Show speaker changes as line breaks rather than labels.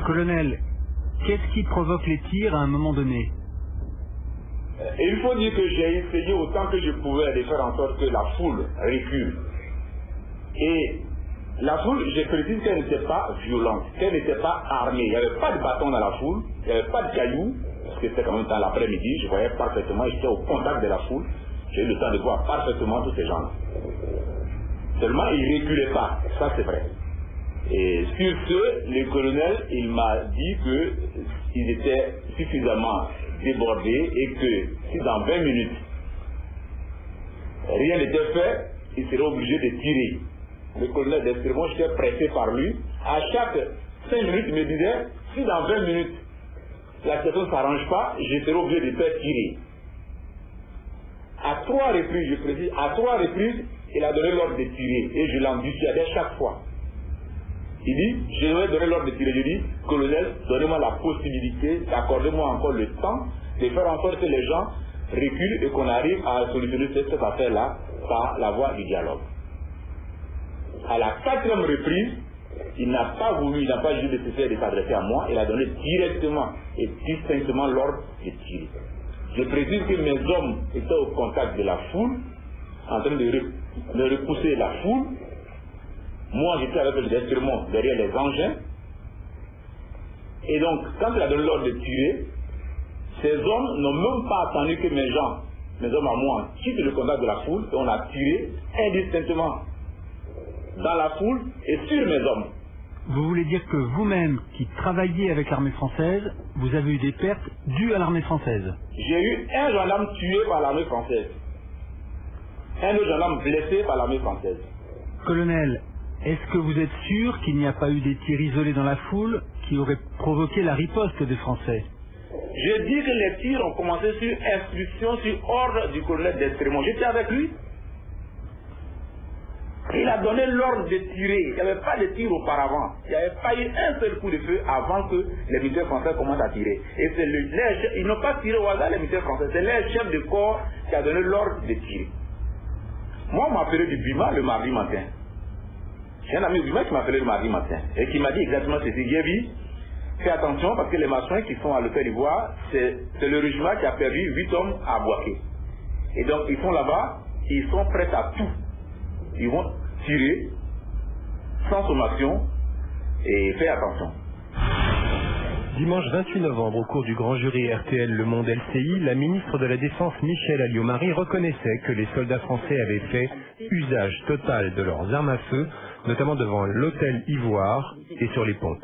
Colonel, qu'est-ce qui provoque les tirs à un moment donné?
Et il faut dire que j'ai essayé autant que je pouvais de faire en sorte que la foule recule. Et la foule, je précise qu'elle n'était pas violente, qu'elle n'était pas armée. Il n'y avait pas de bâton dans la foule, il n'y avait pas de cailloux, parce que c'était quand même dans l'après-midi, je voyais parfaitement, j'étais au contact de la foule, j'ai eu le temps de voir parfaitement tous ces gens-là. Seulement, ils ne reculaient pas, ça c'est vrai. Et sur ce, le colonel, il m'a dit qu'ils étaient suffisamment débordés et que si dans 20 minutes, rien n'était fait, il serait obligé de tirer. Le colonel d'Escrémont, j'étais pressé par lui. À chaque 5 minutes, il me disait, si dans 20 minutes, la situation ne s'arrange pas, je serai obligé de faire tirer. À 3 reprises, je précise, à 3 reprises, il a donné l'ordre de tirer. Et je l'en dissuadais chaque fois. Il dit, je vais donner l'ordre de tirer. Je dis, colonel, donnez-moi la possibilité, accordez-moi encore le temps de faire en sorte que les gens reculent et qu'on arrive à solutionner cette affaire-là par la voie du dialogue. À la 4e reprise, il n'a pas voulu, il n'a pas jugé nécessaire de s'adresser à moi, il a donné directement et distinctement l'ordre de tirer. Je précise que mes hommes étaient au contact de la foule, en train de repousser la foule. Moi, j'étais avec les instruments derrière les engins. Et donc, quand il a donné l'ordre de tirer, ces hommes n'ont même pas attendu que mes hommes à moi, quittent le contact de la foule, et on a tiré indistinctement dans la foule et sur mes hommes.
Vous voulez dire que vous-même, qui travaillez avec l'armée française, vous avez eu des pertes dues à l'armée française?
J'ai eu un gendarme tué par l'armée française. Un autre gendarme blessé par l'armée française.
Colonel, est-ce que vous êtes sûr qu'il n'y a pas eu des tirs isolés dans la foule qui auraient provoqué la riposte des Français?
Je dis que les tirs ont commencé sur instruction, sur ordre du colonel d'Escrémont. J'étais avec lui. Il a donné l'ordre de tirer. Il n'y avait pas de tir auparavant. Il n'y avait pas eu un seul coup de feu avant que les militaires français commencent à tirer. Et c'est ils n'ont pas tiré au hasard les militaires français. C'est leur chef de corps qui a donné l'ordre de tirer. Moi, on m'a appelé du Bima le mardi matin. J'ai un ami du Bima qui m'a appelé le mardi matin et qui m'a dit exactement ceci. Guévi, fais attention parce que les maçons qui sont à l'hôtel d'Ivoire, c'est le régiment qui a perdu 8 hommes à Boaké. Et donc, ils sont là-bas, ils sont prêts à tout. Ils vont tirer sans sommation et faire attention.
Dimanche 28 novembre, au cours du grand jury RTL Le Monde LCI, la ministre de la Défense Michèle Alliot-Marie reconnaissait que les soldats français avaient fait usage total de leurs armes à feu, notamment devant l'hôtel Ivoire et sur les ponts.